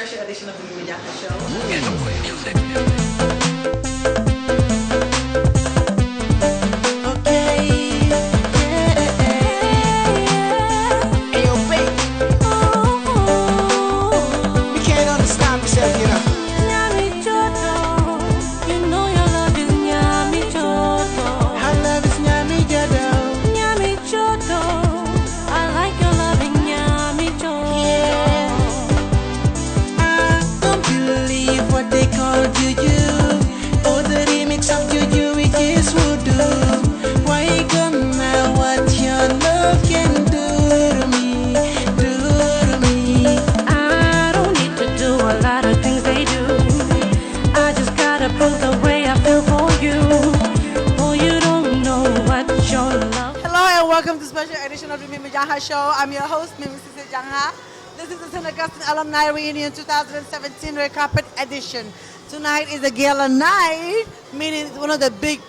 special edition of the Janha Show. Edition of the Janha Show. I'm your host, Mrs. Janha. This is the St. Augustine Alumni Reunion 2017 Red Carpet Edition. Tonight is a gala night, meaning it's one of the big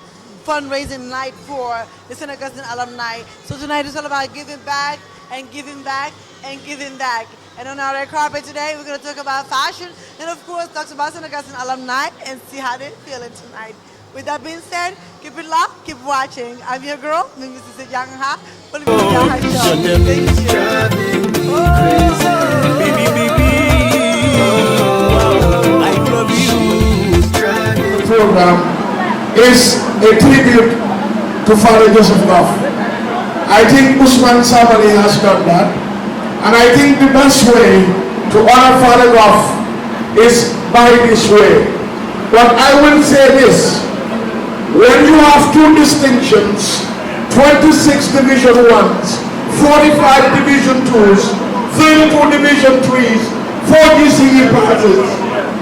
fundraising night for the St. Augustine Alumni. So tonight is all about giving back and giving back and giving back. And on our red carpet today, we're going to talk about fashion and of course talk about St. Augustine Alumni and see how they're feeling tonight. With that being said, keep it locked, keep watching. I'm your girl, Mrs. Janha. Program is a tribute to Father Joseph Goff. I think Usman Sabali has done that, and I think the best way to honor Father Goff is by this way. But I will say this: when you have two distinctions, 26 Division 1s, 45 Division 2s, 32 Division 3s, 4 GCE passes,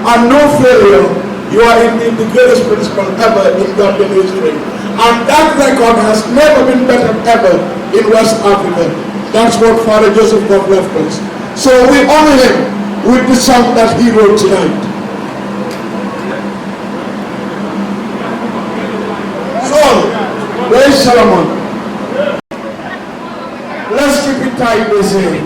and no failure, you are indeed the greatest principal ever in Gambian history. And that record has never been better ever in West Africa. That's what Father Joseph Goff left us. So we honor him with the song that he wrote tonight. So, where's Solomon? Let's keep it tight, they say.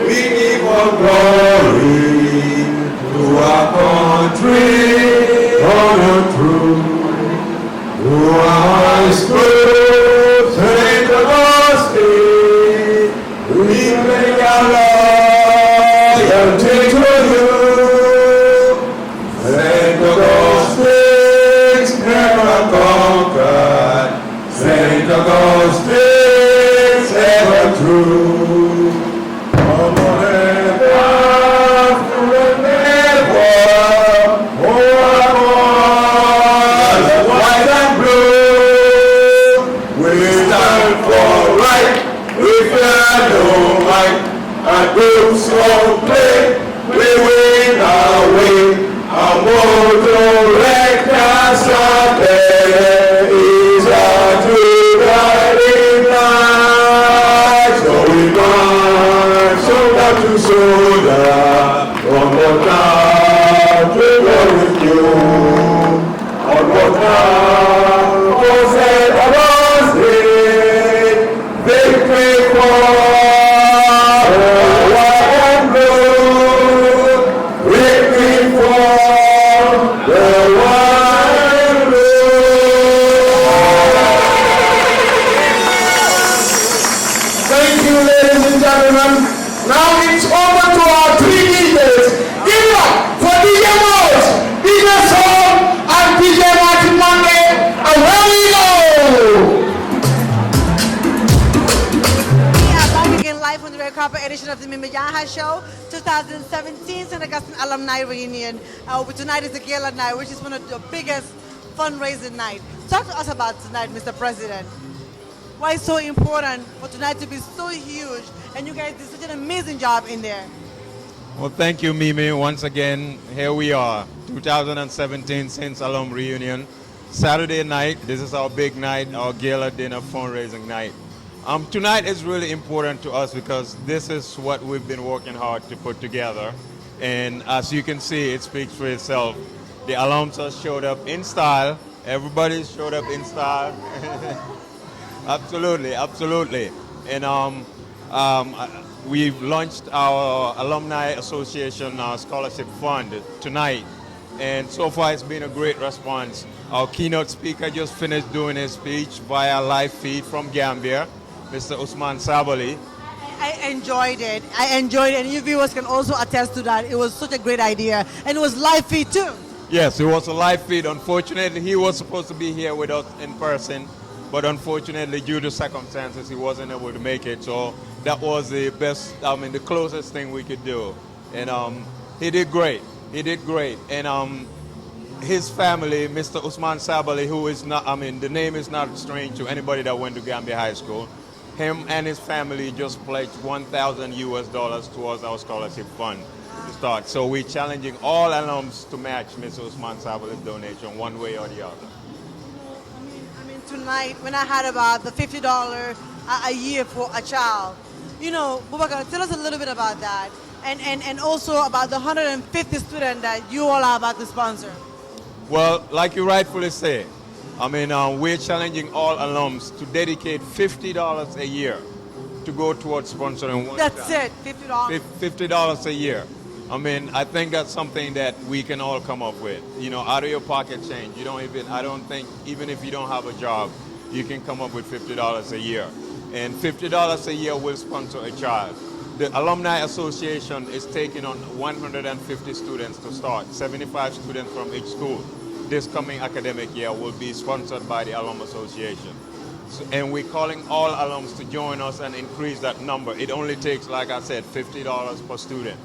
We give all glory to our country, honor true. Who are good, St. Augustine, we make our loyalty to you. St. Augustine's never conquered, St. Augustine's ever true. Groups of play, we win our way, and motor rectors are there, is a true guiding light. So we march shoulder to shoulder, from the town to go with you, on the town, for St. Augustine, victory for edition of the Janha Show 2017 St. Augustine Alumni Reunion. Tonight is the gala night, which is one of the biggest fundraising night. Talk to us about tonight, Mr. President. Why it's so important for tonight to be so huge, and you guys did such an amazing job in there. Well, thank you, Mimi. Once again, here we are, 2017 Saints Alum Reunion. Saturday night, this is our big night, our gala dinner fundraising night. Tonight is really important to us because this is what we've been working hard to put together. And as you can see, it speaks for itself. The alums have showed up in style. Everybody showed up in style. Absolutely, absolutely. And we've launched our Alumni Association Scholarship Fund tonight. And so far it's been a great response. Our keynote speaker just finished doing his speech via live feed from Gambia, Mr. Usman Sabali. I enjoyed it. And you viewers can also attest to that. It was such a great idea. And it was live feed too. Yes, it was a live feed. Unfortunately, he was supposed to be here with us in person, but unfortunately, due to circumstances, he wasn't able to make it. So that was the best, the closest thing we could do. And he did great. He did great. And his family, Mr. Usman Sabali, who is not, the name is not strange to anybody that went to Gambia High School. Him and his family just pledged $1,000 towards our scholarship fund to start. So we're challenging all alums to match Mr. Usman Sabali's donation one way or the other. Tonight, when I heard about the $50 a year for a child, Bubakar, tell us a little bit about that. And also about the 150 students that you all are about to sponsor. Well, like you rightfully say, we're challenging all alums to dedicate $50 a year to go towards sponsoring one That's child. it, $50. $50 a year. I think that's something that we can all come up with. Out of your pocket change. I don't think, even if you don't have a job, you can come up with $50 a year. And $50 a year will sponsor a child. The Alumni Association is taking on 150 students to start, 75 students from each school. This coming academic year will be sponsored by the Alumni Association. And we're calling all alums to join us and increase that number. It only takes, like I said, $50 per student.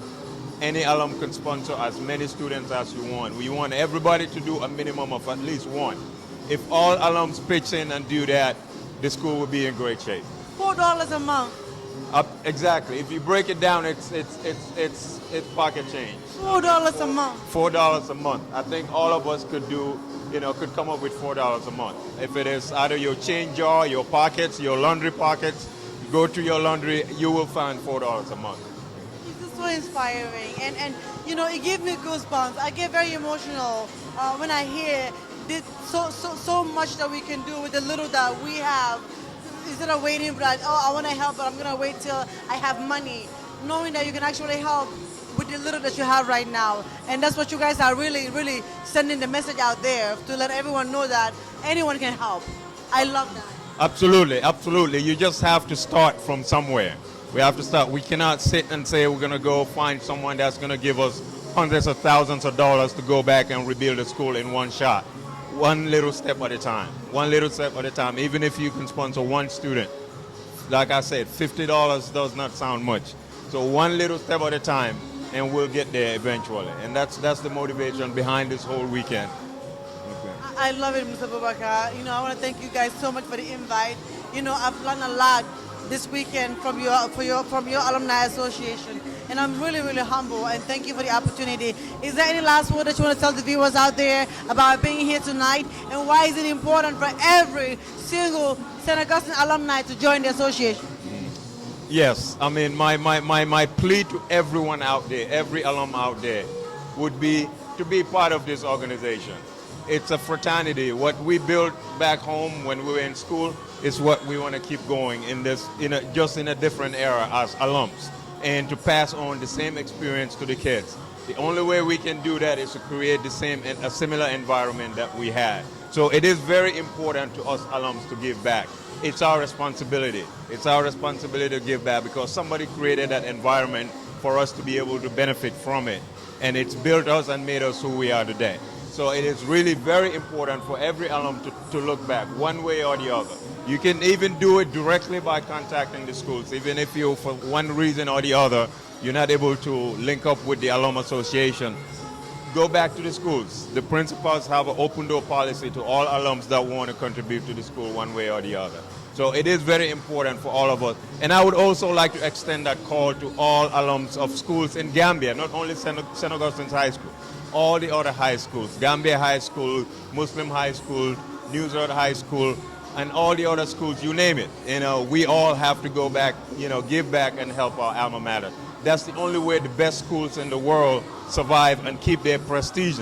Any alum can sponsor as many students as you want. We want everybody to do a minimum of at least one. If all alums pitch in and do that, the school will be in great shape. $4 a month. Exactly. If you break it down, it's pocket change. $4 a month. $4 a month. I think all of us could could come up with $4 a month. If it is either your change jar, your pockets, your laundry pockets, go to your laundry, you will find $4 a month. This is so inspiring, and it gives me goosebumps. I get very emotional when I hear this so much that we can do with the little that we have. Instead of waiting for that, I want to help, but I'm going to wait till I have money. Knowing that you can actually help with the little that you have right now. And that's what you guys are really, really sending the message out there to let everyone know that anyone can help. I love that. Absolutely, absolutely. You just have to start from somewhere. We have to start. We cannot sit and say we're going to go find someone that's going to give us hundreds of thousands of dollars to go back and rebuild a school in one shot. One little step at a time. One little step at a time. Even if you can sponsor one student. Like I said, $50 does not sound much. So one little step at a time, and we'll get there eventually. And that's the motivation behind this whole weekend. Okay. I love it, Mr. Bubakar. I want to thank you guys so much for the invite. I've learned a lot this weekend from your Alumni Association. And I'm really, really humble, and thank you for the opportunity. Is there any last word that you want to tell the viewers out there about being here tonight, and why is it important for every single St. Augustine alumni to join the association? Yes, my plea to everyone out there, every alum out there, would be to be part of this organization. It's a fraternity. What we built back home when we were in school is what we want to keep going in this, just in a different era as alums, and to pass on the same experience to the kids. The only way we can do that is to create a similar environment that we had. So it is very important to us alums to give back. It's our responsibility. It's our responsibility to give back because somebody created that environment for us to be able to benefit from it. And it's built us and made us who we are today. So it is really very important for every alum to look back one way or the other. You can even do it directly by contacting the schools. Even if you, for one reason or the other, you're not able to link up with the Alumni Association, go back to the schools. The principals have an open door policy to all alums that want to contribute to the school one way or the other. So it is very important for all of us. And I would also like to extend that call to all alums of schools in Gambia, not only St. Augustine's High School, all the other high schools, Gambia High School, Muslim High School, News Road High School, and all the other schools, you name it. We all have to go back, give back and help our alma mater. That's the only way the best schools in the world survive and keep their prestige.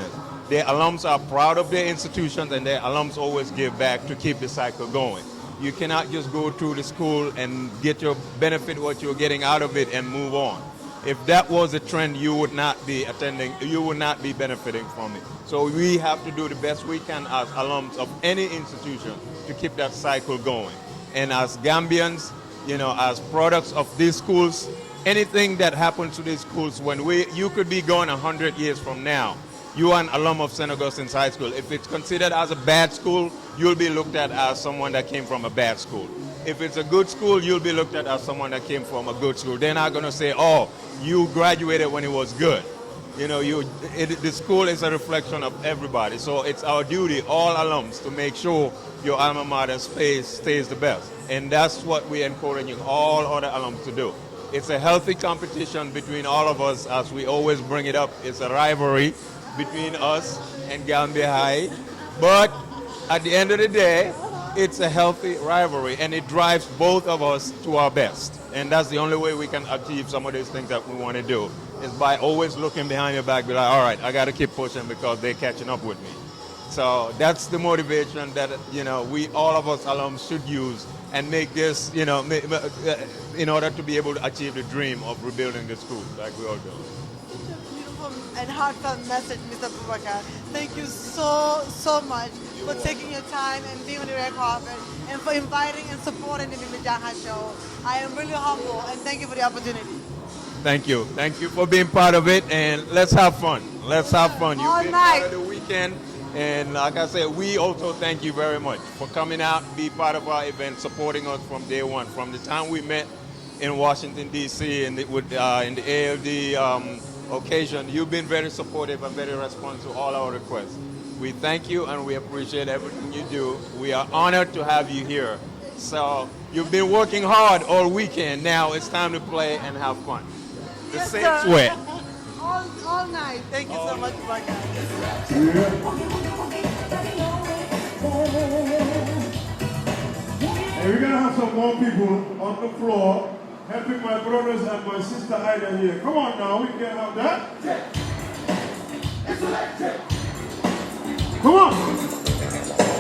Their alums are proud of their institutions, and their alums always give back to keep the cycle going. You cannot just go through the school and get your benefit, what you're getting out of it, and move on. If that was a trend, you would not be attending, you would not be benefiting from it. So we have to do the best we can as alums of any institution to keep that cycle going. And as Gambians, as products of these schools, anything that happens to these schools, you could be gone 100 years from now. You are an alum of St. Augustine's High School. If it's considered as a bad school, you'll be looked at as someone that came from a bad school. If it's a good school, you'll be looked at as someone that came from a good school. They're not going to say, oh, you graduated when it was good. The school is a reflection of everybody. So it's our duty, all alums, to make sure your alma mater stays the best. And that's what we're encouraging all other alums to do. It's a healthy competition between all of us, as we always bring it up. It's a rivalry between us and Gambia High. But at the end of the day, it's a healthy rivalry, and it drives both of us to our best. And that's the only way we can achieve some of these things that we want to do, is by always looking behind your back, be like, all right, I got to keep pushing because they're catching up with me. So that's the motivation that, all of us alums should use and make this, in order to be able to achieve the dream of rebuilding the school like we all do. Beautiful and heartfelt message, Mr. Bubakar. Thank you so much for taking your time and being on the red carpet and for inviting and supporting the Mimi Janha show. I am really humble, and thank you for the opportunity. Thank you. Thank you for being part of it, and let's have fun. Let's have fun. All You've been night. part of the weekend, and like I said, we also thank you very much for coming out, be part of our event, supporting us from day one. From the time we met in Washington, D.C. in the ALD occasion, you've been very supportive and very responsive to all our requests. We thank you, and we appreciate everything you do. We are honored to have you here. So you've been working hard all weekend. Now it's time to play and have fun. The Yes, same sir. sweat. all night. Thank you so much, Bubakar. And we're gonna have some more people on the floor helping my brothers and my sister Ida here. Come on now, we can have that. Come on.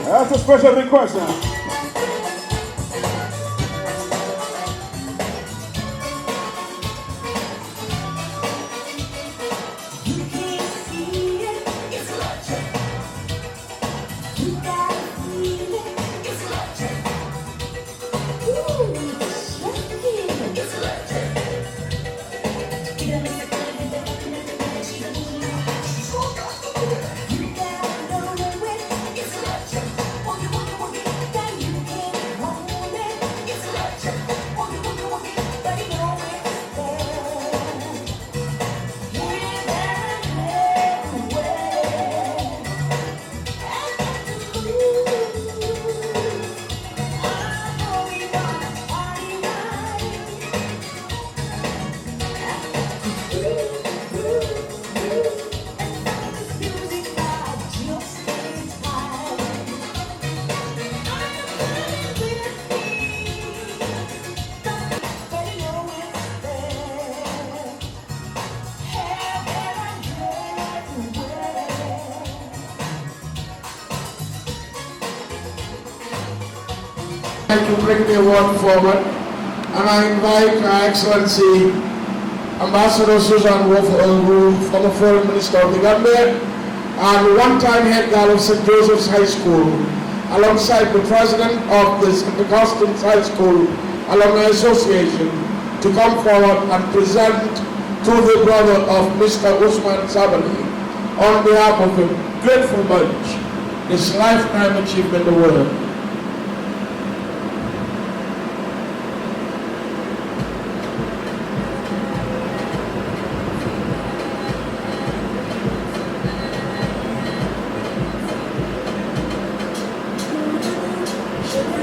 That's a special request now. To bring the award forward, and I invite Her Excellency Ambassador Susan Wolf-Olru, former Foreign Minister of the Gambia, and one-time head girl of St. Joseph's High School, alongside the president of the St. Augustine's High School Alumni Association, to come forward and present to the brother of Mr. Usman Sabali, on behalf of a grateful bunch, this lifetime achievement award.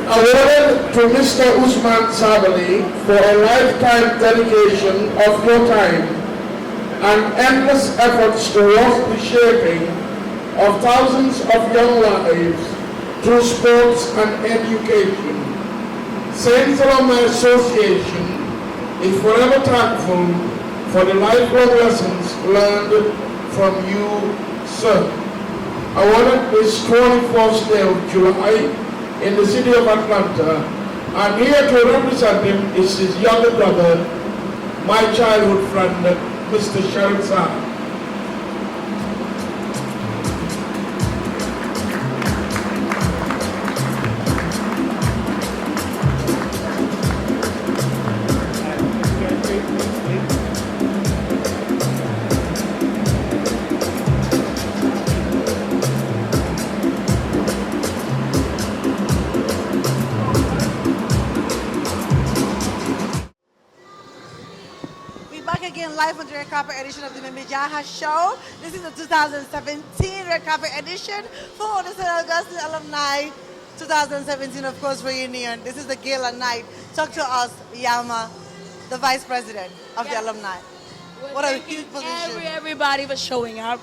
Awarded to Mr. Usman Sabali for a lifetime dedication of your time and endless efforts towards the shaping of thousands of young lives through sports and education. Saints Alumni Association is forever thankful for the lifelong lessons learned from you, sir. Awarded this 24th day of July in the city of Atlanta, I'm here to represent him is his younger brother, my childhood friend, Mr. Sharif Saad. Live on the red carpet edition of the Janha show. This is the 2017 red carpet edition for the St. Augustine Alumni 2017, of course, reunion. This is the gala night. Talk to us, Yama, the vice president of the alumni. What a huge position. Everybody for showing up.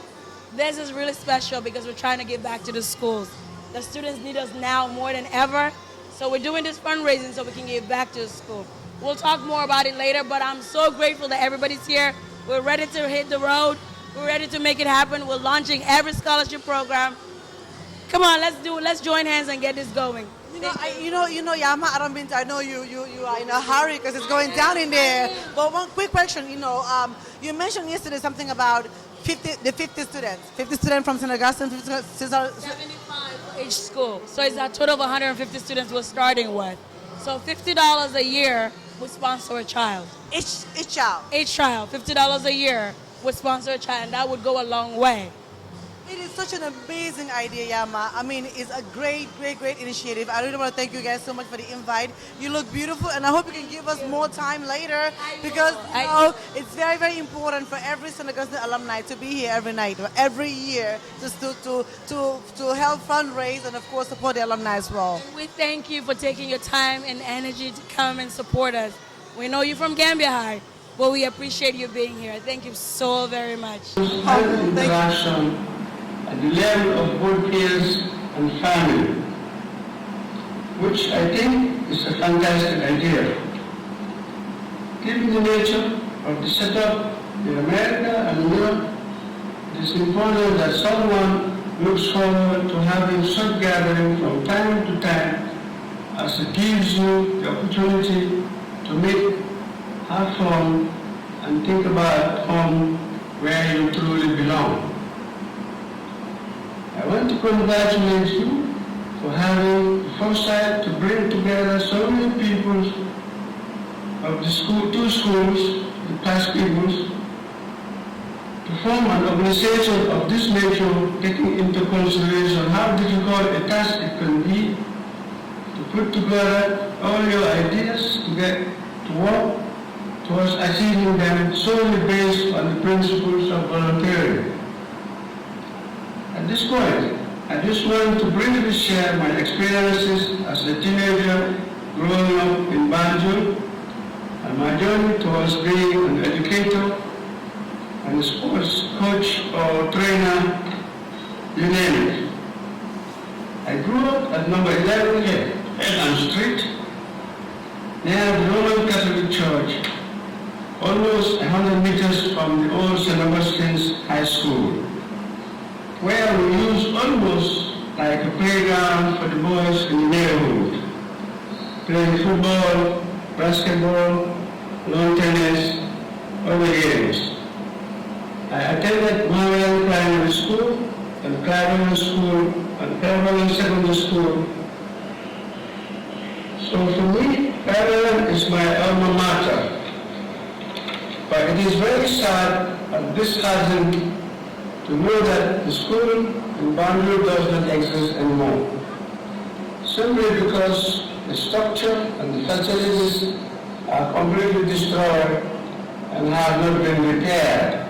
This is really special because we're trying to give back to the schools. The students need us now more than ever. So we're doing this fundraising so we can give back to the school. We'll talk more about it later, but I'm so grateful that everybody's here. We're ready to hit the road. We're ready to make it happen. We're launching every scholarship program. Come on, let's join hands and get this going. You know, Yama, I know you are in a hurry because it's going down in there. But one quick question, you mentioned yesterday something about 50 students. 50 students from St. Augustine, 75 for each school. So it's a total of 150 students we're starting with. So $50 a year would sponsor a child. Each child? Each child. $50 a year would sponsor a child, and that would go a long way. It is such an amazing idea, Yama. I mean, it's a great initiative. I really want to thank you guys so much for the invite. You look beautiful, and I hope you can give us more time later because it's very important for every St. Augustine alumni to be here every night or every year just to help fundraise and, of course, support the alumni as well. We thank you for taking your time and energy to come and support us. We know you're from Gambia High, but we appreciate you being here. Thank you so very much. Interaction at the level of both peers and family, which I think is a fantastic idea. Given the nature of the setup in America and Europe, it is important that someone looks forward to having such gathering from time to time, as it gives you the opportunity to meet, have fun, and think about home where you truly belong. I want to congratulate you for having the foresight to bring together so many people of the two schools, the past peoples, to form an organization of this nature, taking into consideration how difficult a task it can be to put together all your ideas to get to work towards achieving them solely based on the principles of volunteering. At this point, I just want to briefly share my experiences as a teenager growing up in Banjul and my journey towards being an educator and a sports coach or trainer, you name it. I grew up at number 11 here, Elm Street, near the Roman Catholic Church, almost 100 meters from the old St. Augustine's High School, where we used almost like a playground for the boys in the neighborhood, playing football, basketball, lawn tennis, other games. I attended Marian Primary School and Clarion School and Clarion Secondary School. So for me, Clarion is my alma mater. But it is very sad and disheartening to know that the school in Banjul does not exist anymore, simply because the structure and the facilities are completely destroyed and have not been repaired.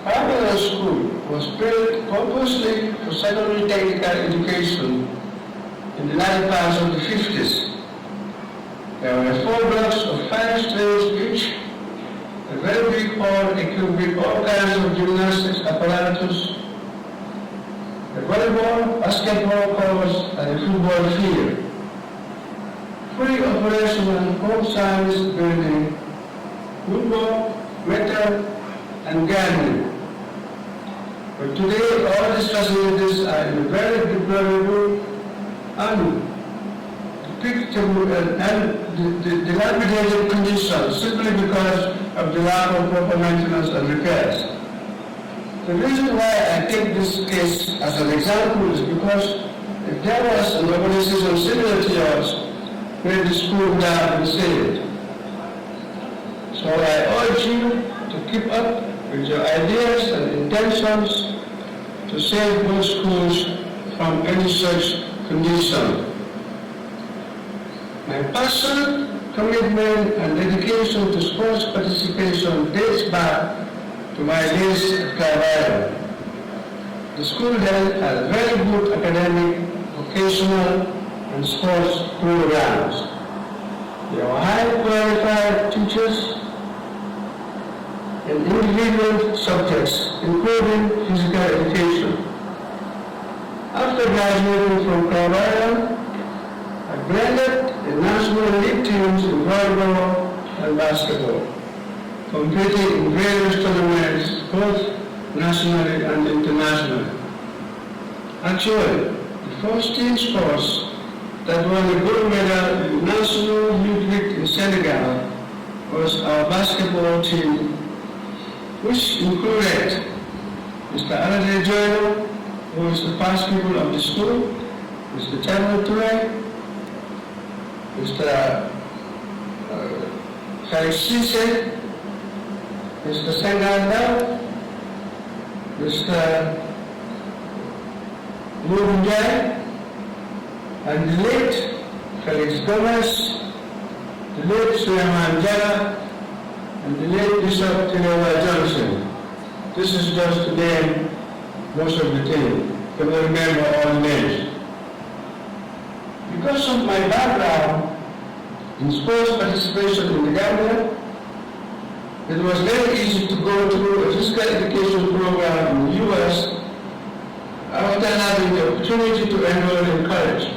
Primary school was built purposely for secondary technical education in the latter parts of the 50s. There were 4 blocks of 5 stories each, a very big hall equipped with all kinds of gymnastics apparatus, a volleyball, basketball courts, and a football field. Fully operational home science building, woodwork, metal, and gardening. But today, all these facilities are in a very deplorable and depictable and dilapidated condition simply because of the lack of proper maintenance and repairs. The reason why I take this case as an example is because if there was an organization similar to yours, where the school would have been saved. So I urge you to keep up with your ideas and intentions to save those schools from any such condition. My passion, commitment, and dedication to sports participation dates back to my days at Carvalho. The school then had very good academic, vocational, and sports programs. There were highly qualified teachers in individual subjects, including physical education. After graduating from Carvalho, I blended in national league teams in volleyball and basketball, competing in various tournaments, both nationally and internationally. Actually, the first team sports that won the gold medal in national youth league in Senegal was our basketball team, which included Mr. Alade Joyno, who is the past pupil of the school, Mr. Chadwick Toure, Mr. Khalid Sise, Mr. Sengal, Mr. Mubunjai, and the late Felix Gomez, the late Suleiman Jala, and the late Bishop Tilewa Johnson. This is just to name most of the team. You will remember all the names. Because of my background in sports participation in the Gambia, it was very easy to go through a physical education program in the US after having the opportunity to enroll in college.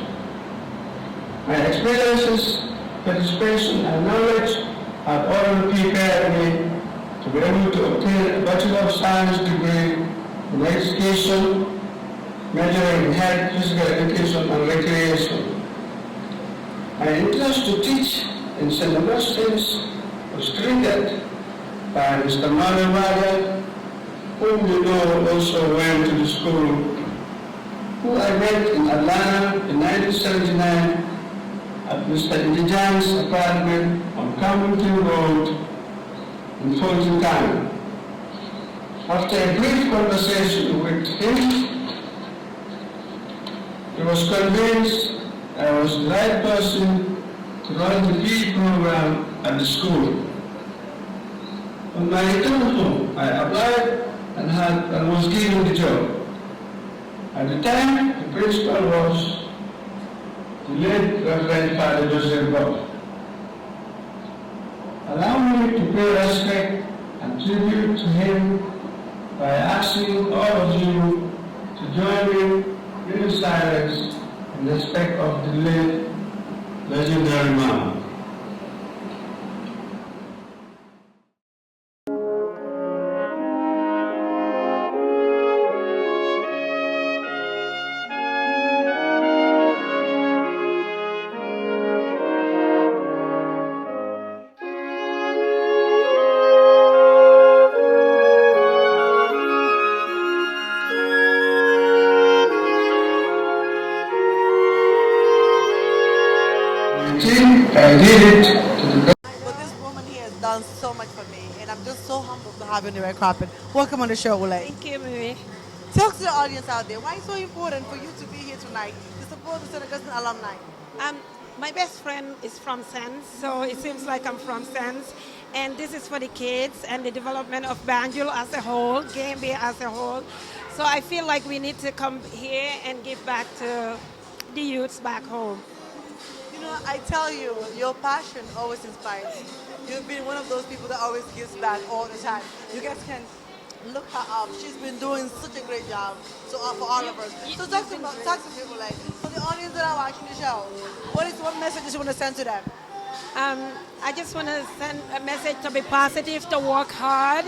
My experiences, participation, and knowledge have already prepared me to be able to obtain a Bachelor of Science degree in education, majoring in health, physical education, and recreation. My interest to teach in St. Augustine's was triggered by Mr. Manuel Mada, whom you know also went to the school, who I met in Atlanta in 1979 at Mr. Indijan's apartment on Camden Road in Fulton County. After a brief conversation with him, he was convinced I was the right person to run the PE program at the school. On my return home, I applied and was given the job. At the time, the principal was the late Reverend Father Joseph Bob. Allow me to pay respect and tribute to him by asking all of you to join me in silence in respect of the late legendary man. I did it to the best. But this woman here has done so much for me, and I'm just so humbled to have you on the red carpet. Welcome on the show, Ule. Thank you, Mimi. Talk to the audience out there. Why it's so important for you to be here tonight to support the St. Augustine alumni? My best friend is from Sense, so it seems like I'm from Sense. And this is for the kids and the development of Banjul as a whole, Gambia as a whole. So I feel like we need to come here and give back to the youths back home. You know, I tell you, your passion always inspires me. You've been one of those people that always gives back all the time. You guys can Look her up. She's been doing such a great job. So for all of us. So talk to people like for the audience that are watching the show. What messages you want to send to them? I just want to send a message to be positive, to work hard.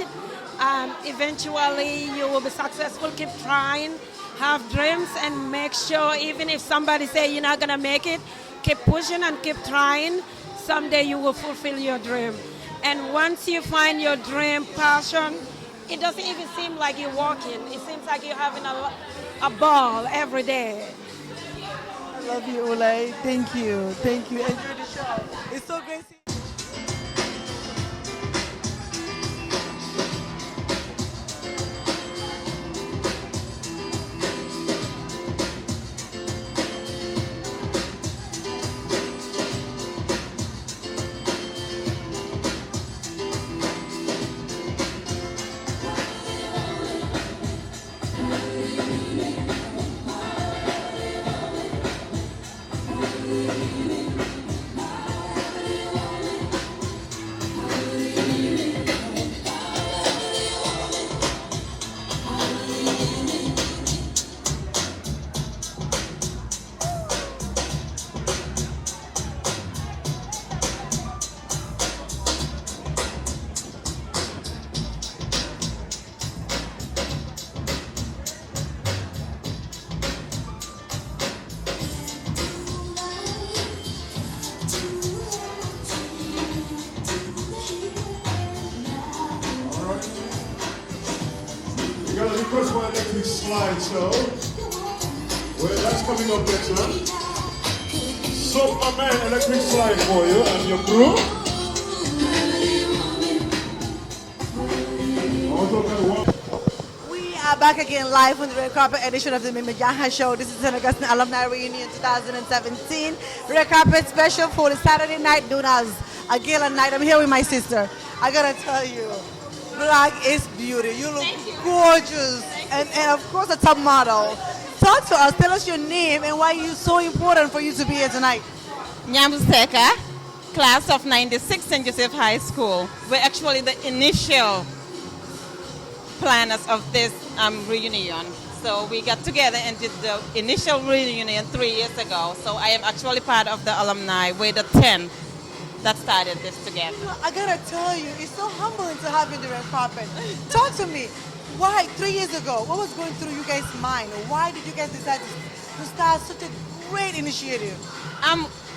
Eventually, you will be successful. Keep trying, have dreams, and make sure even if somebody say you're not gonna make it, keep pushing and keep trying. Someday you will fulfill your dream. And once you find your dream, passion, it doesn't even seem like you're walking. It seems like you're having a ball every day. I love you, Ule. Thank you. Thank you. Enjoy the show. It's so great seeing you. You got to request for electric slide show. Well, that's coming up next, huh? So, my man, electric slide for you and your crew. We are back again live on the red carpet edition of the Mimi Janha Show. This is St. Augustine Alumni Reunion 2017. Red carpet special for the Saturday night known as a gala night. I'm here with my sister. I gotta tell you, black is beauty. You look gorgeous. And of course a top model. Talk to us, tell us your name and why it's so important for you to be here tonight. Nyambuseka, class of 96 St. Joseph High School. We're actually the initial planners of this reunion. So we got together and did the initial reunion 3 years ago. So I am actually part of the alumni. We're the 10 that started this together. You know, I gotta tell you, it's so humbling to have you in the red carpet. Talk to me. Why, 3 years ago, what was going through you guys' mind? Why did you guys decide to start such a great initiative?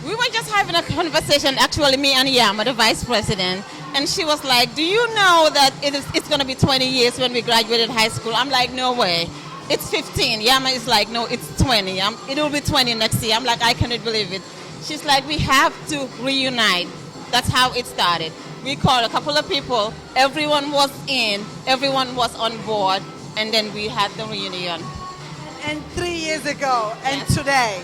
We were just having a conversation, actually me and Yama, the vice president, and she was like, do you know that it's going to be 20 years when we graduated high school? I'm like, no way. It's 15. Yama is like, no, it's 20. It will be 20 next year. I'm like, I cannot believe it. She's like, we have to reunite. That's how it started. We called a couple of people. Everyone was in. Everyone was on board. And then we had the reunion. And 3 years ago and Yes. today,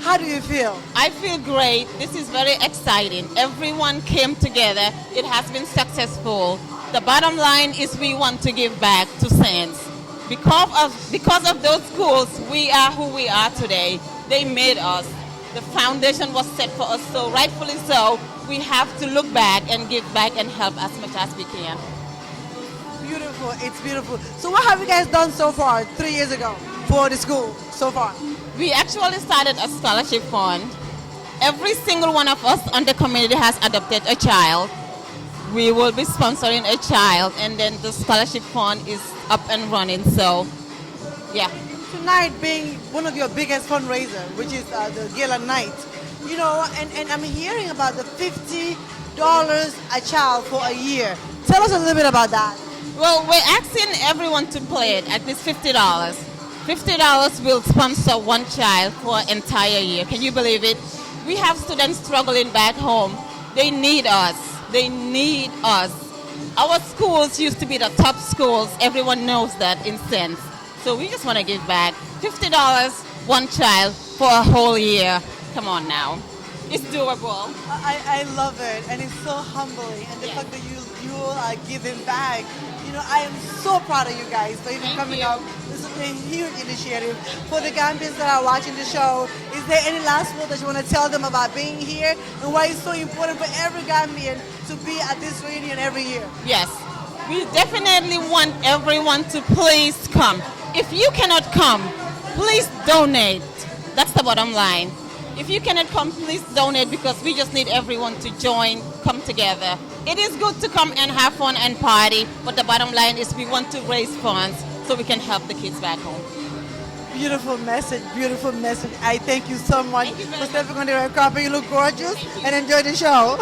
how do you feel? I feel great. This is very exciting. Everyone came together. It has been successful. The bottom line is we want to give back to Saints. Because of those schools, we are who we are today. They made us. The foundation was set for us, so rightfully so, we have to look back and give back and help as much as we can. Beautiful, it's beautiful. So what have you guys done so far, 3 years ago, for the school so far? We actually started a scholarship fund. Every single one of us on the community has adopted a child. We will be sponsoring a child, and then the scholarship fund is up and running, so yeah. Tonight being one of your biggest fundraiser, which is the gala night, you know, and I'm hearing about the $50 a child for a year. Tell us a little bit about that. Well, we're asking everyone to play it at least $50. $50 will sponsor one child for an entire year. Can you believe it? We have students struggling back home. They need us. They need us. Our schools used to be the top schools. Everyone knows that in sense. So we just want to give back $50, one child for a whole year. Come on now. It's doable. I love it, and it's so humbling, and the fact that you are giving back. You know, I am so proud of you guys for even coming up. This is a huge initiative. For the Gambians that are watching the show, is there any last word that you want to tell them about being here and why it's so important for every Gambian to be at this reunion every year? Yes. We definitely want everyone to please come. If you cannot come, please donate. That's the bottom line. If you cannot come, please donate because we just need everyone to join, come together. It is good to come and have fun and party, but the bottom line is we want to raise funds so we can help the kids back home. Beautiful message, beautiful message. I thank you so much for stepping on the red carpet. You look gorgeous and enjoy the show.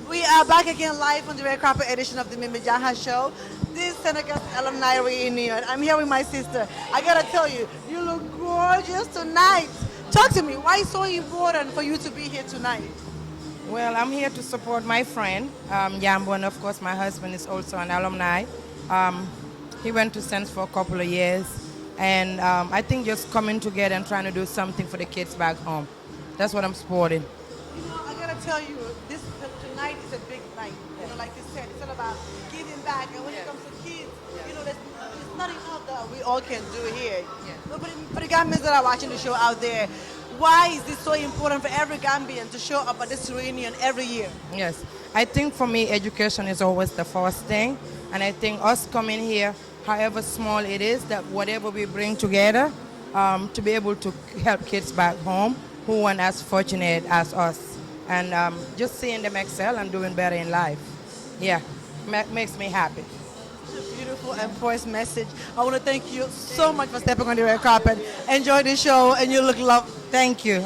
We are back again live on the red carpet edition of the Mimi Janha show. This Senegal Alumni reunion. I'm here with my sister. I gotta tell you, you look gorgeous tonight. Talk to me, why it's so important for you to be here tonight? Well, I'm here to support my friend, Yambo, and of course my husband is also an alumni. He went to Sense for a couple of years, and I think just coming together and trying to do something for the kids back home. That's what I'm supporting. You know, I gotta tell you, tonight is a big night. You know, like you said, it's all about giving back. And when it comes to kids, you know, there's not enough that we all can do here. But for the Gambians that are watching the show out there, why is this so important for every Gambian to show up at this reunion every year? Yes, I think for me, education is always the first thing. And I think us coming here, however small it is, that whatever we bring together to be able to help kids back home who aren't as fortunate as us. And just seeing them excel and doing better in life. Yeah, makes me happy. Such a beautiful and poised message. I want to thank you so much for stepping on the red carpet. Enjoy the show and you look lovely. Thank you.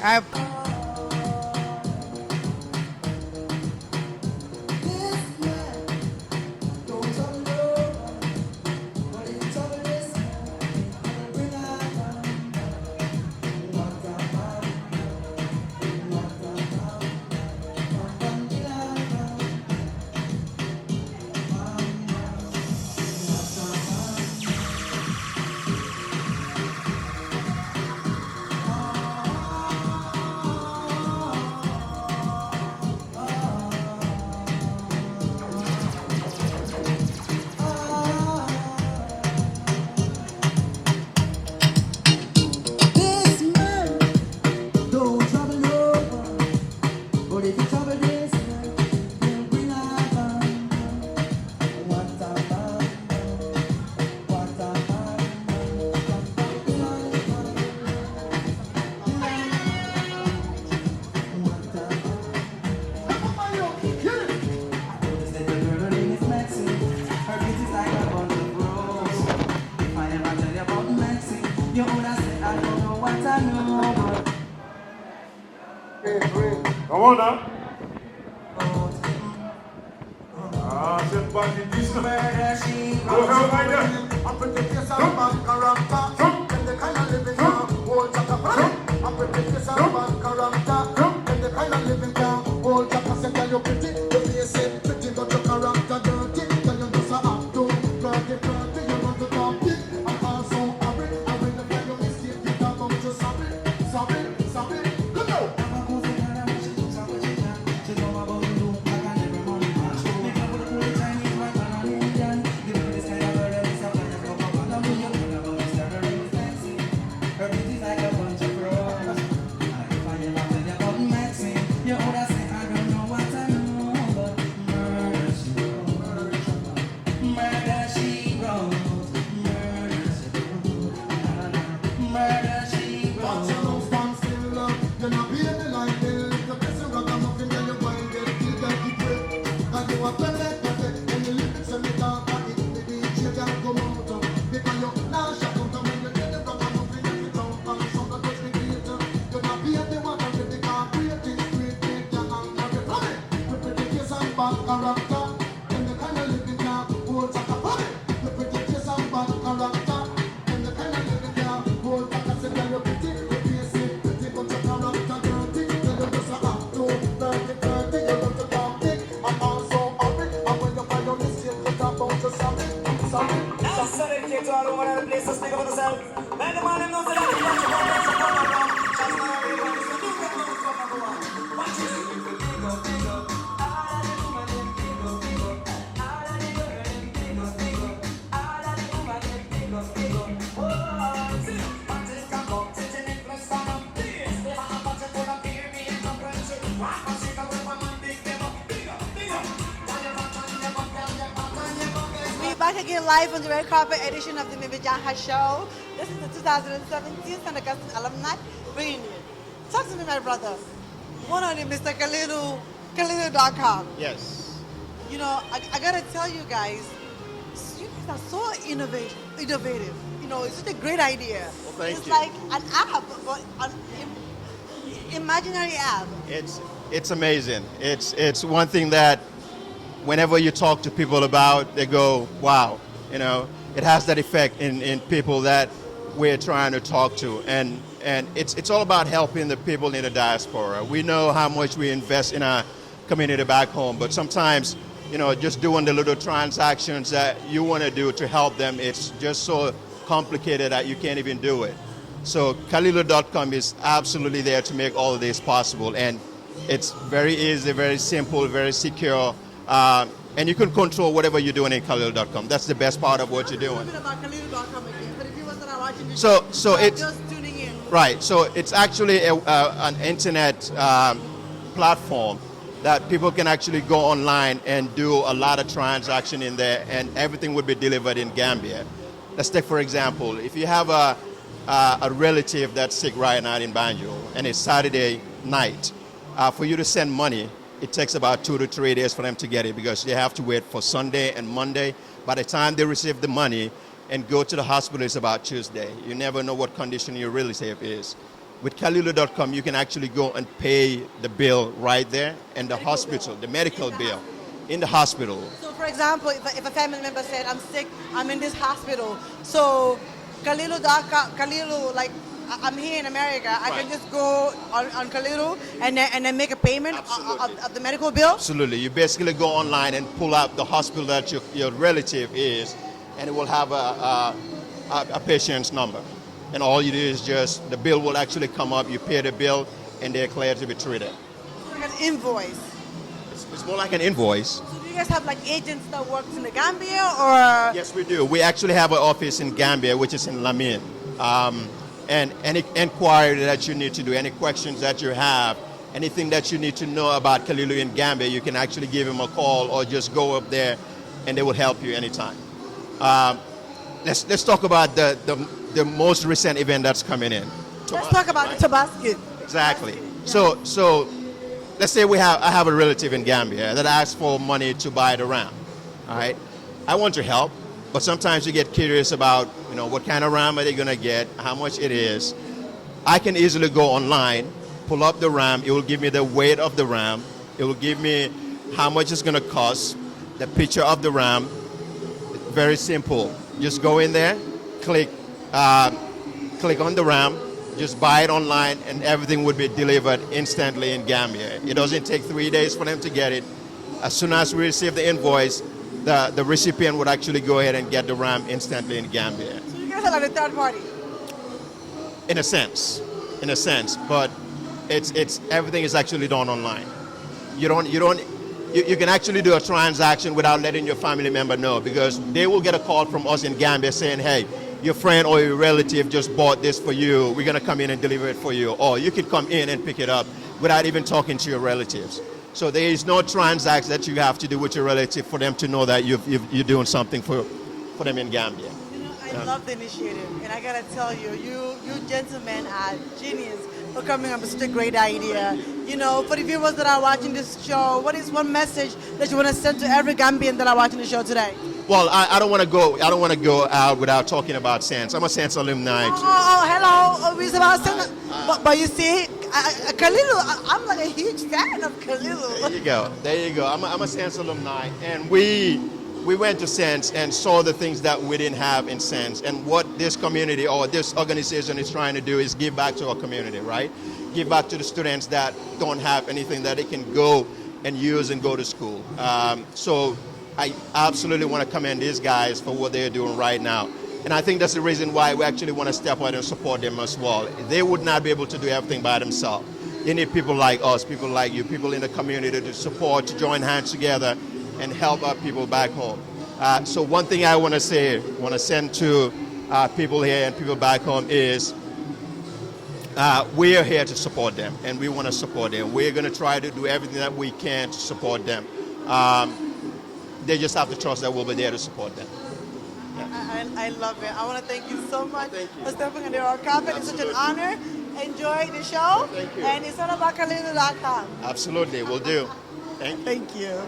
Come on now. Cette partie 10. Go help right there. That's so dedicated all over the place, so speak up for yourself. Man, the man, them knows that I'm going to come around, so come around. That's what I really want, so do that, come around. Watch this. Big up, big up. All of the woman, them big up, big up. All of the girl, them big up, big up. All of the woman, them big up, big up. Whoa, see, watch this, come up, sit in it, let's stand up. Please, they have a bunch of full of beer, me and some friends. Rock, and shake up with my man, big them up, big up, big up. Back again live on the red carpet edition of the Maybe Janha show. This is the 2017 St. Augustine Alumni Reunion. Talk to me, my brother. One only Mr. Kalilu.com. Yes. You know, I gotta tell you guys, you guys are so innovative. You know, it's such a great idea. Well, thank it's you. like an app, but an imaginary app. It's amazing. It's one thing that whenever you talk to people about, they go, wow, you know, it has that effect in people that we're trying to talk to. And it's all about helping the people in the diaspora. We know how much we invest in our community back home, but sometimes, you know, just doing the little transactions that you want to do to help them, it's just so complicated that you can't even do it. So Kalilu.com is absolutely there to make all of this possible. And it's very easy, very simple, very secure. And you can control whatever you're doing in Kalilu.com. That's the best part of what you're doing. A little bit about Kalilu.com again, but if you wasn't watching this So it's just tuning in. right. So it's actually an internet platform that people can actually go online and do a lot of transaction in there, and everything would be delivered in Gambia. Let's take, for example, if you have a relative that's sick right now in Banjul, and it's Saturday night, for you to send money, it takes about 2 to 3 days for them to get it because they have to wait for Sunday and Monday. By the time they receive the money and go to the hospital, it's about Tuesday. You never know what condition your relative is. With Kalilu.com, you can actually go and pay the bill right there in the hospital, the medical bill, in the hospital. So, for example, if a family member said, I'm sick, I'm in this hospital, so Kalilu, like, I'm here in America, I can just go on Kalilu and then make a payment of the medical bill? Absolutely. You basically go online and pull out the hospital that your relative is, and it will have a patient's number. And all you do is just, the bill will actually come up, you pay the bill, and they're cleared to be treated. Like an invoice. It's more like an invoice. So do you guys have like agents that works in the Gambia, or? Yes, we do. We actually have an office in Gambia, which is in Lamin. And any inquiry that you need to do, any questions that you have, anything that you need to know about Kalilu in Gambia, you can actually give them a call or just go up there and they will help you anytime. Let's talk about the most recent event that's coming in. Let's talk about the Tabasco. Exactly. So let's say I have a relative in Gambia that asks for money to buy the RAM. All right. I want to help. But sometimes you get curious about, you know, what kind of RAM are they going to get, how much it is. I can easily go online, pull up the RAM. It will give me the weight of the RAM. It will give me how much it's going to cost, the picture of the RAM. Very simple. Just go in there, click on the RAM, just buy it online, and everything would be delivered instantly in Gambia. It doesn't take 3 days for them to get it. As soon as we receive the invoice, the recipient would actually go ahead and get the RAM instantly in Gambia. So you guys are like a third party? In a sense, but it's everything is actually done online. You can actually do a transaction without letting your family member know, because they will get a call from us in Gambia saying, hey, your friend or your relative just bought this for you. We're gonna come in and deliver it for you. Or you can come in and pick it up without even talking to your relatives. So there is no transaction that you have to do with your relative for them to know that you're doing something for them in Gambia. You know, I love the initiative, and I gotta tell you, you gentlemen are genius for coming up with such a great idea. You know, for the viewers that are watching this show, what is one message that you want to send to every Gambian that are watching the show today? Well, I don't want to go out without talking about Sense. I'm a Sense alumni. Hello. It's about Sense. But you see, Kalilu, I'm like a huge fan of Kalilu. There you go. I'm a Sense alumni, and we went to Sense and saw the things that we didn't have in Sense. And what this community or this organization is trying to do is give back to our community, right? Give back to the students that don't have anything that they can go and use and go to school. So I absolutely want to commend these guys for what they're doing right now. And I think that's the reason why we actually want to step out and support them as well. They would not be able to do everything by themselves. They need people like us, people like you, people in the community to support, to join hands together and help our people back home. So one thing I want to say, want to send to people here and people back home is we are here to support them, and we want to support them. We're going to try to do everything that we can to support them. They just have to trust that we'll be there to support them. I love it. I want to thank you so much for stepping on the red carpet. It's such an honor. Enjoy the show. Thank you. And it's all about Kalina.com. Absolutely, we'll do. Thank you. Thank you.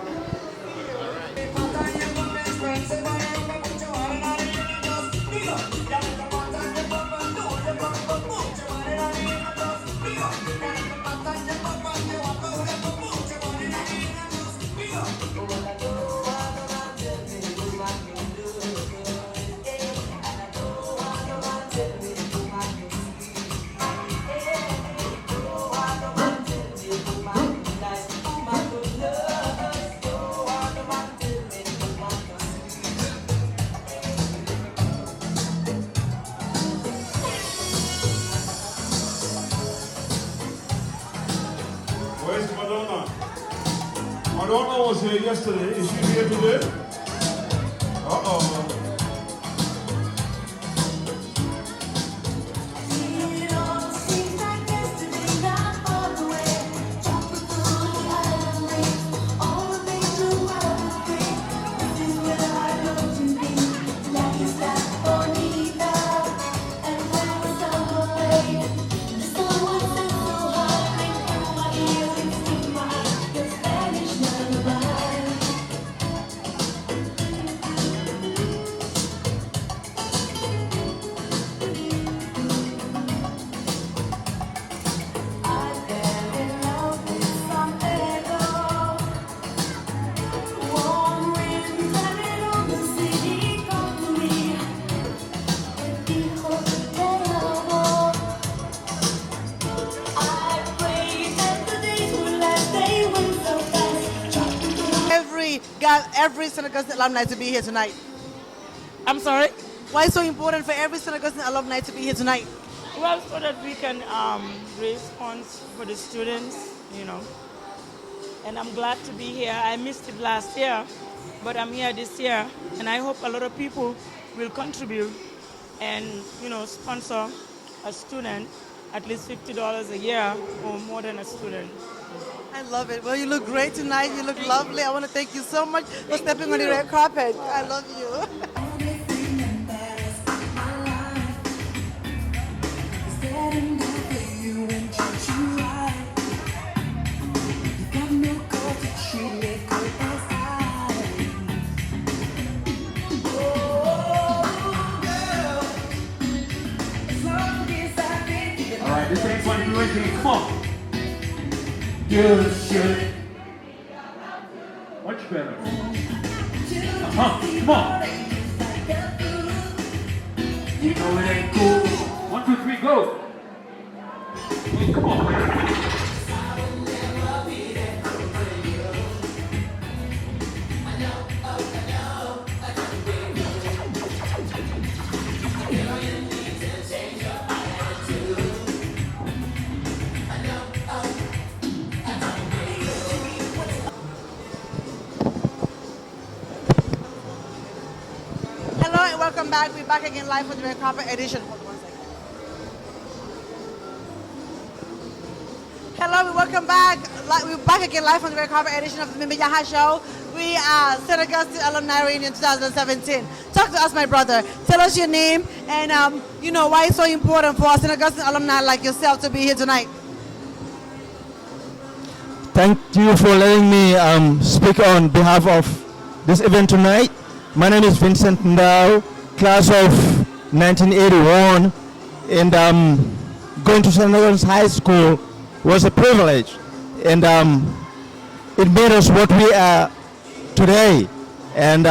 Where's Madonna? Madonna was here yesterday. Is she here today? Uh-oh. Every St. Augustine alumni to be here tonight. I'm sorry? Why it's so important for every St. Augustine alumni to be here tonight? Well, so that we can raise funds for the students, you know. And I'm glad to be here. I missed it last year, but I'm here this year. And I hope a lot of people will contribute and, you know, sponsor a student at least $50 a year or more than a student. I love it. Well, you look great tonight. You look lovely. I want to thank you so much for stepping on the red carpet. I love you. All right, this ain't funny. Come on. You should. Much better. Come on. You know it ain't cool. 1, 2, 3, go. Come on, man. Hello and welcome back. We're back again live for the red carpet edition. Hold on 1 second. Hello, we welcome back. We're back again live on the red carpet edition of the Mimi Janha Show. We are St. Augustine Alumni Reunion 2017. Talk to us, my brother. Tell us your name and you know why it's so important for St. Augustine alumni like yourself to be here tonight. Thank you for letting me speak on behalf of this event tonight. My name is Vincent Ndao, class of 1981, and going to St. Augustine High School was a privilege, and it made us what we are today. And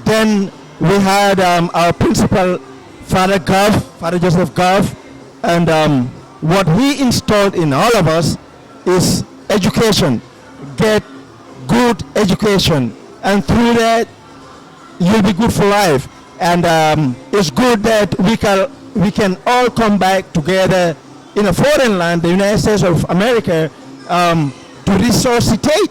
then we had our principal, Father Joseph Goff, and what he installed in all of us is education. Get good education. and through that, you'll be good for life. And it's good that we can all come back together in a foreign land, the United States of America, to resuscitate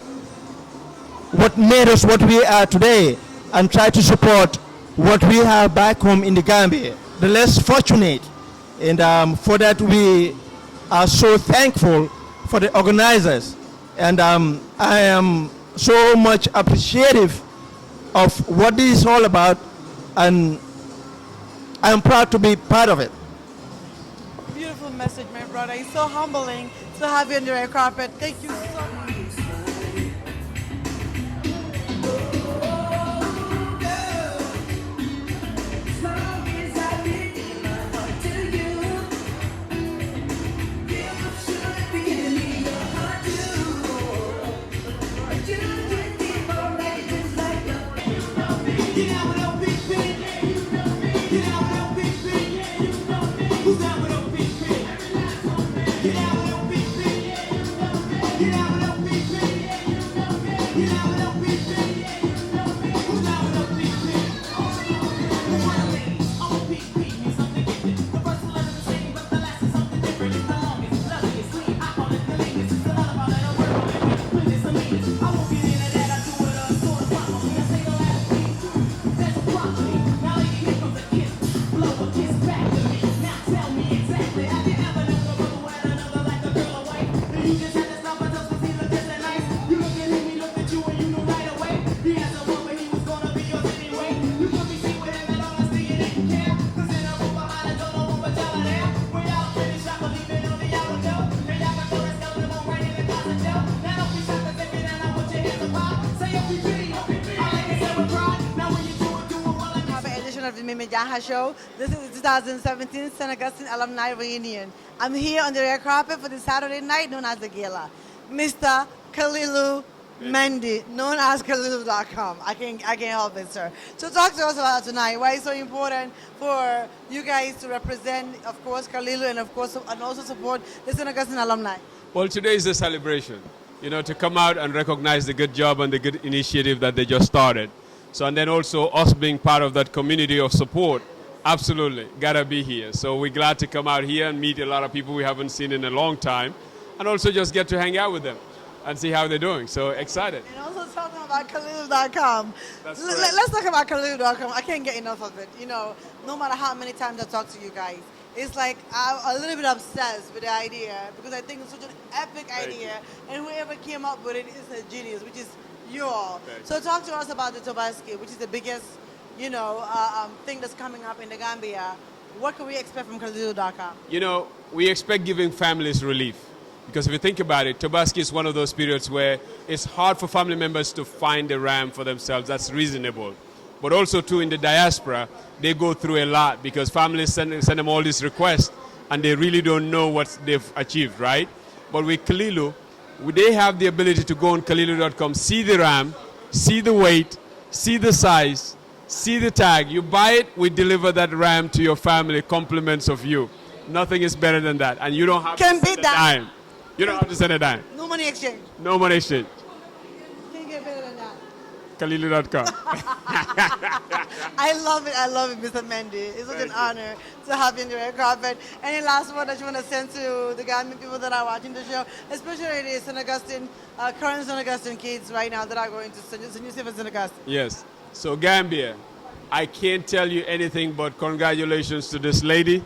what made us what we are today and try to support what we have back home in the Gambia, the less fortunate. And for that, we are so thankful for the organizers. And I am so much appreciative of what this is all about, and I am proud to be part of it. Beautiful message, my brother. It's so humbling to have you on the red carpet. Thank you so much. Of the Mimi Janha Show. This is the 2017 St. Augustine Alumni Reunion. I'm here on the red carpet for the Saturday night known as the Gala. Mr. Khalilu Mendy, known as Khalilu.com. I can't help it, sir. So talk to us about tonight. Why it's so important for you guys to represent, of course, Khalilu and of course, and also support the St. Augustine alumni. Well, today is a celebration, to come out and recognize the good job and the good initiative that they just started. So, and then also us being part of that community of support, absolutely, gotta be here. So we're glad to come out here and meet a lot of people we haven't seen in a long time, and also just get to hang out with them and see how they're doing. So excited. And also talking about Khalilu.com. That's Let's talk about Khalilu.com. I can't get enough of it. No matter how many times I talk to you guys, it's like I'm a little bit obsessed with the idea because I think it's such an epic idea, and whoever came up with it is a genius, which is you all. So talk to us about the Tobaski, which is the biggest, thing that's coming up in the Gambia. What can we expect from Khalilu.com? We expect giving families relief. Because if you think about it, Tobaski is one of those periods where it's hard for family members to find a ram for themselves. That's reasonable. But also, too, in the diaspora, they go through a lot because families send them all these requests and they really don't know what they've achieved, right? But with Khalilu, they have the ability to go on Khalilu.com, see the ram, see the weight, see the size, see the tag. You buy it, we deliver that ram to your family, compliments of you. Nothing is better than that. And you don't have to send a dime. You don't have to send a dime. No money exchange. No money exchange. Can't get better than that. Khalilu.com. I love it, Mr. Mendy. It's such an honor to have you on the red carpet. Any last word that you want to send to the Gambian people that are watching the show, especially the St. Augustine, current St. Augustine kids right now that are going to St. Augustine? Yes. So Gambia, I can't tell you anything but congratulations to this lady.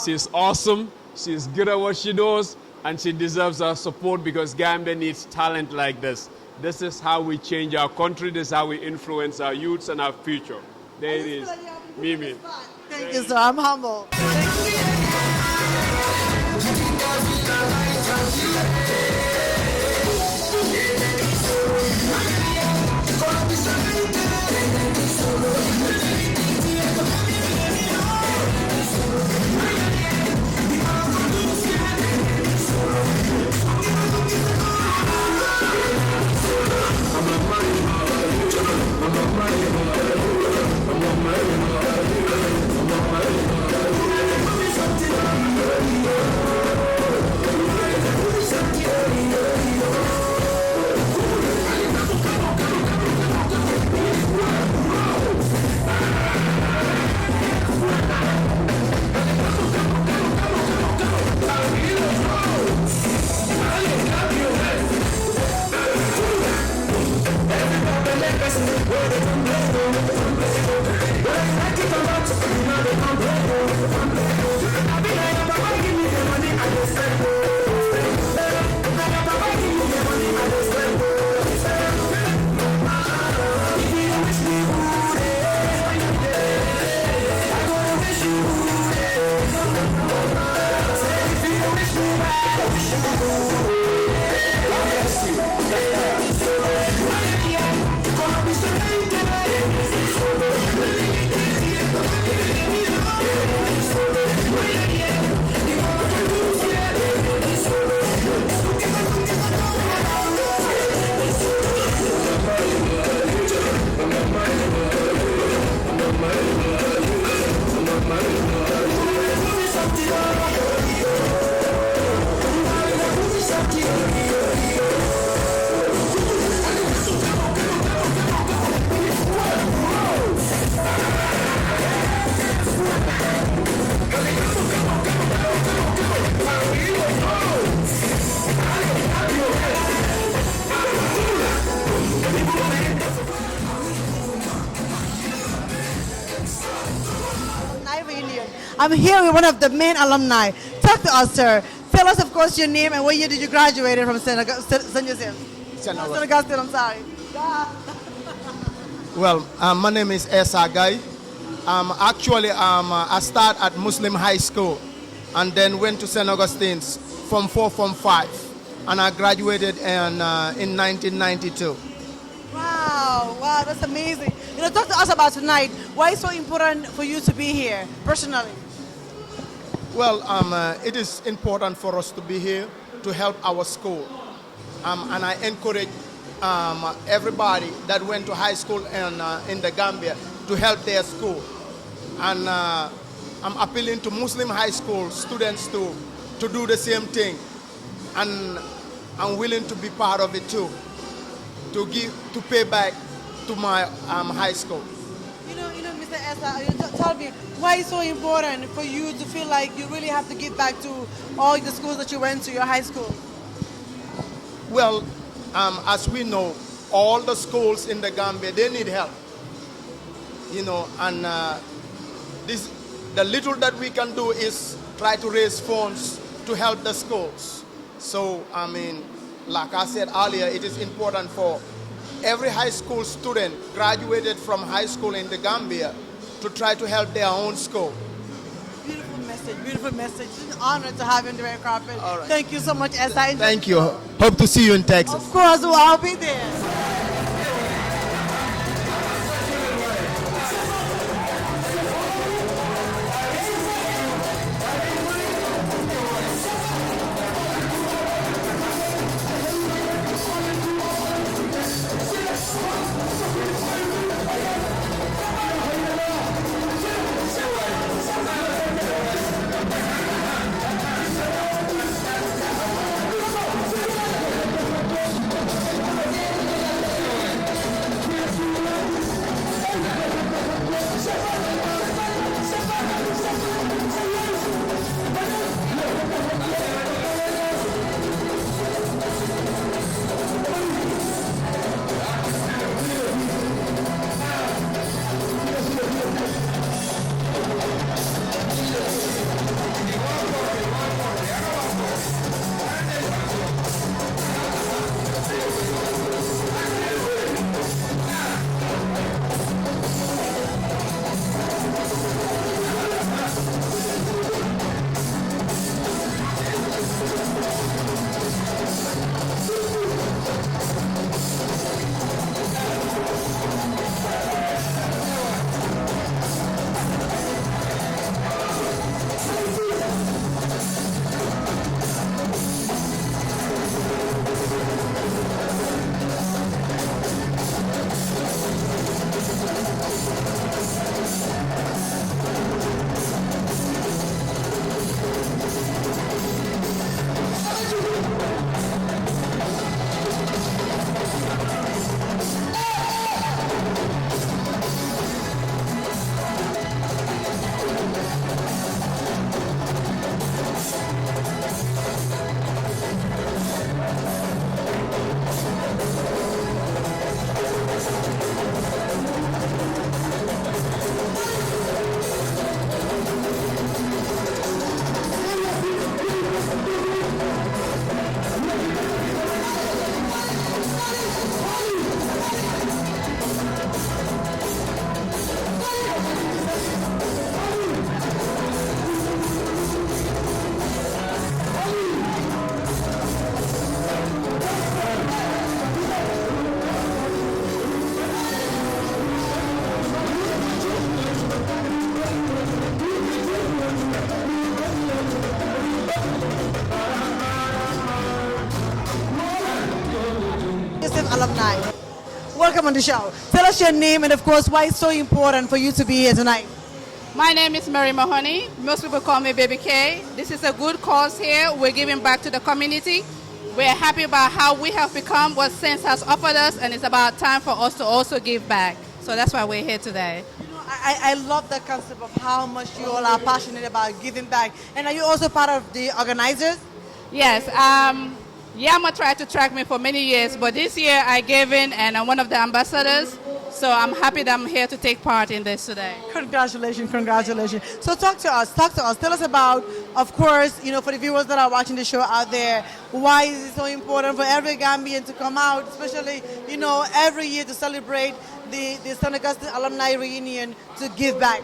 She's awesome. She's good at what she does, and she deserves our support because Gambia needs talent like this. This is how we change our country. This is how we influence our youths and our future. There it is. Mimi. Thank you, sir. I'm humble. I'm here with one of the main alumni. Talk to us, sir. Tell us, of course, your name and what year did you graduate from St. Joseph? St. Augustine, I'm sorry. Well, my name is Esa Gai. Actually, I started at Muslim High School and then went to St. Augustine's from 4, from 5. And I graduated in 1992. Wow, that's amazing. Talk to us about tonight. Why is it so important for you to be here, personally? Well, it is important for us to be here to help our school. And I encourage everybody that went to high school in the Gambia to help their school. And I'm appealing to Muslim high school students to do the same thing. And I'm willing to be part of it too, to pay back to my high school. Mr. Esa, tell me, why it's so important for you to feel like you really have to give back to all the schools that you went to, your high school? Well, as we know, all the schools in the Gambia, they need help. And the little that we can do is try to raise funds to help the schools. So, like I said earlier, it is important for every high school student graduated from high school in the Gambia to try to help their own school. Beautiful message, beautiful message. It's an honor to have you in the red carpet. All right. Thank you so much, Esa. Thank you. Hope to see you in Texas. Of course, I'll be there. Alumni. Welcome on the show. Tell us your name and, of course, why it's so important for you to be here tonight. My name is Mary Mahoney. Most people call me Baby K. This is a good cause here. We're giving back to the community. We're happy about how we have become what Sense has offered us, and it's about time for us to also give back. So that's why we're here today. I love the concept of how much you all are passionate about giving back. And are you also part of the organizers? Yes. Yama tried to track me for many years, but this year I gave in and I'm one of the ambassadors. So I'm happy that I'm here to take part in this today. Congratulations, congratulations. So talk to us. Tell us about, of course, for the viewers that are watching the show out there, why is it so important for every Gambian to come out, especially, every year to celebrate the St. Augustine Alumni Reunion to give back?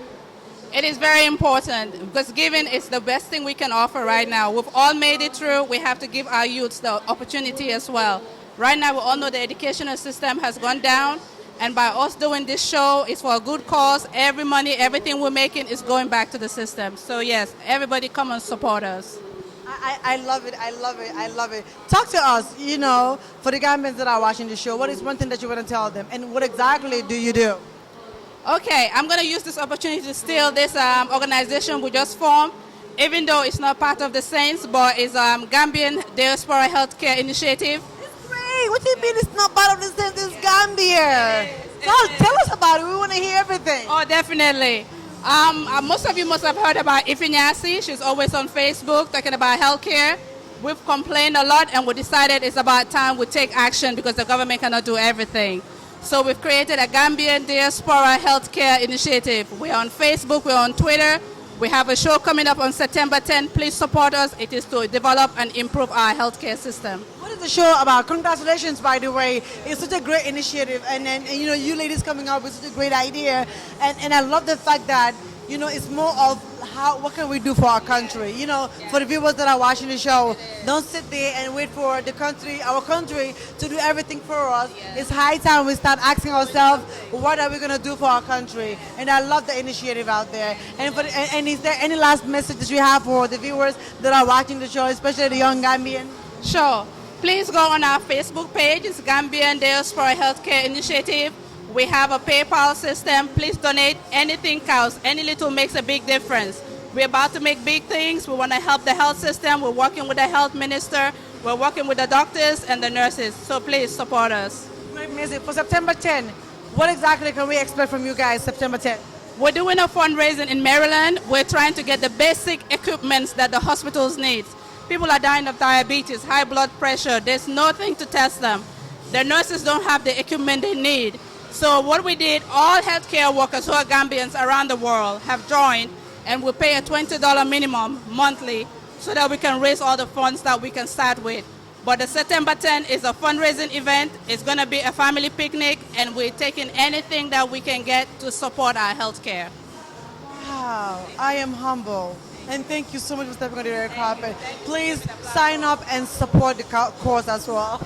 It is very important because giving is the best thing we can offer right now. We've all made it through. We have to give our youths the opportunity as well. Right now, we all know the educational system has gone down, and by us doing this show, it's for a good cause. Every money, everything we're making is going back to the system. So yes, everybody come and support us. I love it. I love it. I love it. Talk to us, for the Gambians that are watching the show, what is one thing that you want to tell them, and what exactly do you do? Okay, I'm going to use this opportunity to steal this organization we just formed, even though it's not part of the Saints, but it's Gambian Diaspora Healthcare Initiative. It's great. What do you mean it's not part of the Saints? It's Gambia. Tell us about it. We want to hear everything. Oh, definitely. Most of you must have heard about Ifinyasi. She's always on Facebook talking about healthcare. We've complained a lot, and we decided it's about time we take action because the government cannot do everything. So we've created a Gambian Diaspora Healthcare Initiative. We're on Facebook, we're on Twitter. We have a show coming up on September 10th. Please support us. It is to develop and improve our healthcare system. What is the show about? Congratulations, by the way. It's such a great initiative. And you ladies coming up with such a great idea. And I love the fact that, it's more of what can we do for our country? For the viewers that are watching the show, don't sit there and wait for our country to do everything for us. It's high time we start asking ourselves, what are we going to do for our country? And I love the initiative out there. And is there any last message that you have for the viewers that are watching the show, especially the young Gambian? Sure. Please go on our Facebook page. It's Gambian Diaspora Healthcare Initiative. We have a PayPal system. Please donate. Anything counts. Any little makes a big difference. We're about to make big things. We want to help the health system. We're working with the health minister. We're working with the doctors and the nurses. So please support us. Great music. For September 10th, what exactly can we expect from you guys September 10th? We're doing a fundraising in Maryland. We're trying to get the basic equipment that the hospitals need. People are dying of diabetes, high blood pressure. There's nothing to test them. The nurses don't have the equipment they need. So what we did, all healthcare workers who are Gambians around the world have joined, and we pay a $20 minimum monthly so that we can raise all the funds that we can start with. But the September 10th is a fundraising event. It's going to be a family picnic, and we're taking anything that we can get to support our healthcare. Wow, I am humble. And thank you so much for stepping on the red carpet. Please sign up and support the cause as well.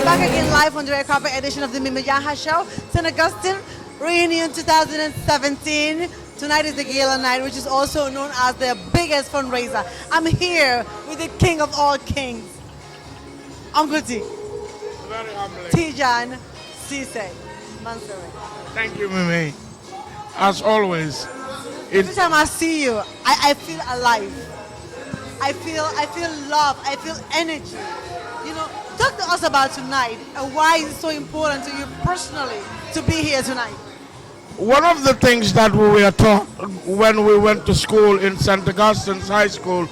Back again live on the red carpet edition of the Mimi Janha Show, St. Augustine Reunion 2017. Tonight is the Gala night, which is also known as the biggest fundraiser. I'm here with the king of all kings, Uncle T. Very humbling. Tijan Cisse Mansouri. Thank you, Mimi. As always, Every time I see you, I feel alive. I feel love. I feel energy. You know, talk to us about tonight and why it's so important to you personally to be here tonight. one of the things that we were taught when we went to school in St. Augustine's High School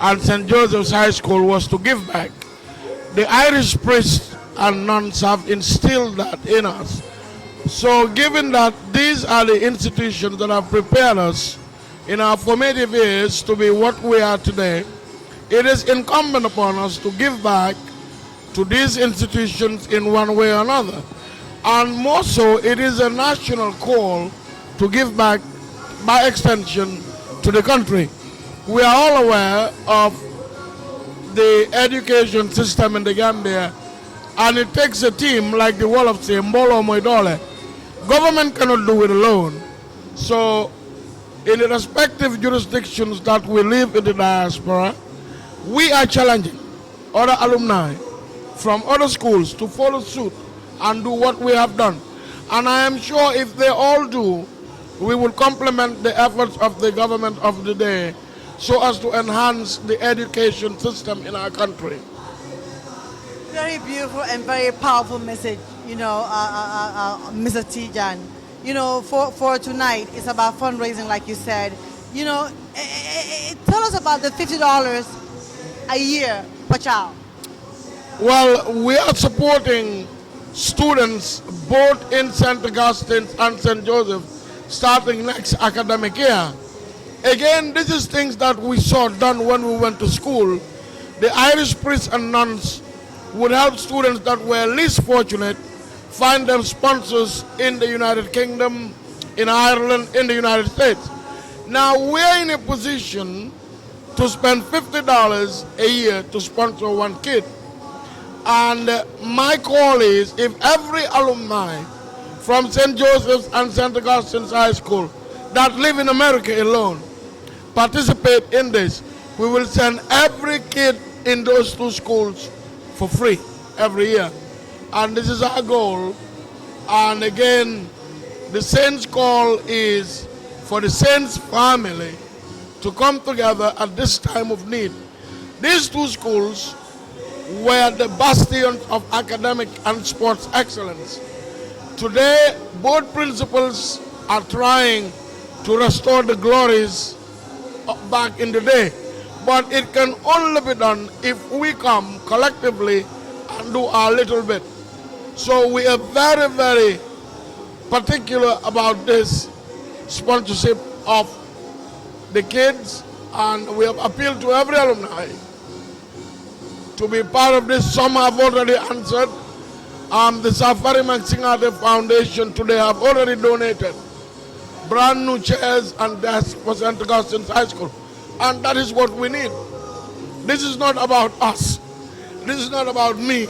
and St. Joseph's High School was to give back. The Irish priests and nuns have instilled that in us. So given that these are the institutions that have prepared us in our formative years to be what we are today, it is incumbent upon us to give back to these institutions in one way or another. And more so, it is a national call to give back, by extension, to the country. We are all aware of the education system in the Gambia, and it takes a team like the Wall of Mbolo Moidole. Government cannot do it alone. So, in the respective jurisdictions that we live in the diaspora, we are challenging other alumni from other schools to follow suit and do what we have done. And I am sure if they all do, we will complement the efforts of the government of the day so as to enhance the education system in our country. Very beautiful and very powerful message, you know, Mr. Tijan. You know, for tonight, it's about fundraising, like you said. You know, tell us about the $50 a year per child. Well, we are supporting students both in St. Augustine and St. Joseph starting next academic year. Again, this is things that we saw done when we went to school. The Irish priests and nuns would help students that were least fortunate find them sponsors in the United Kingdom, in Ireland, in the United States. Now we're in a position to spend $50 a year to sponsor one kid. And my call is, if every alumni from St. Joseph's and St. Augustine's High School that live in America alone participate in this, we will send every kid in those two schools for free every year. And this is our goal. And again, the Saints' call is for the Saints family to come together at this time of need. These two schools were the bastions of academic and sports excellence. Today, both principals are trying to restore the glories back in the day. But it can only be done if we come collectively and do our little bit. So we are very, very particular about this sponsorship of the kids, and we have appealed to every alumni to be part of this. Some have already answered. The Safari Maxingate Foundation today have already donated brand new chairs and desks for St. Augustine's High School. And that is what we need. This is not about us. This is not about me.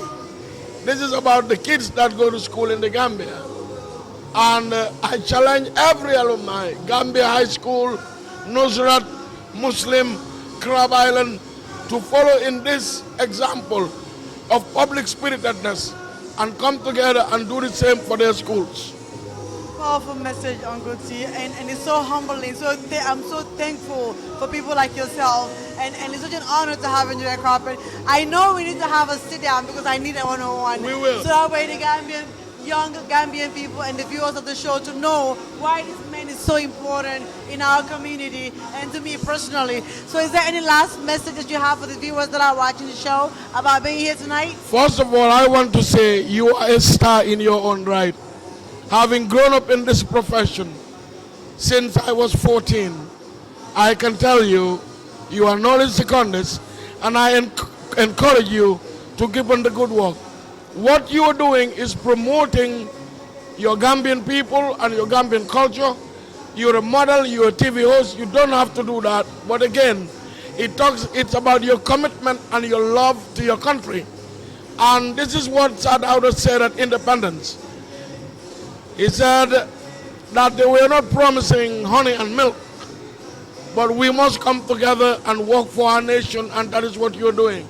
This is about the kids that go to school in the Gambia. And I challenge every alumni, Gambia High School, Nusrat, Muslim, Crab Island to follow in this example of public spiritedness and come together and do the same for their schools. Powerful message, Uncle T, and it's so humbling. I'm so thankful for people like yourself, and it's such an honor to have you in the red carpet. I know we need to have a sit down because I need a one-on-one. We will. So that way the young Gambian people and the viewers of the show to know why this man is so important in our community and to me personally. So is there any last message that you have for the viewers that are watching the show about being here tonight? First of all, I want to say you are a star in your own right. Having grown up in this profession since I was 14, I can tell you, you are knowledge secondus, and I encourage you to keep on the good work. What you are doing is promoting your Gambian people and your Gambian culture. You're a model, you're a TV host, you don't have to do that. But again, it's about your commitment and your love to your country. And this is what Sadauda said at Independence. He said that they were not promising honey and milk, but we must come together and work for our nation, and that is what you're doing.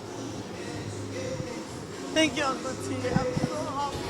Thank you, Uncle T. I'm so humbled.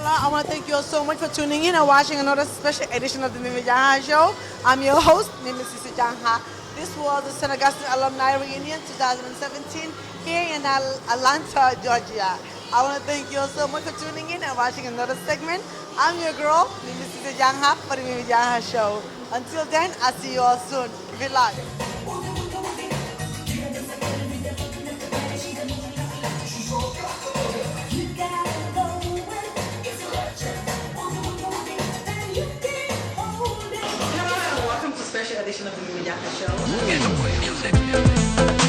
I want to thank you all so much for tuning in and watching another special edition of the Mimi Janha Show. I'm your host, Mimi Janha. This was the St. Augustine Alumni Reunion 2017 here in Atlanta, Georgia. I want to thank you all so much for tuning in and watching another segment. I'm your girl, Mimi Janha, for the Mimi Janha Show. Until then, I'll see you all soon. Good luck. Edition of the Janha Show.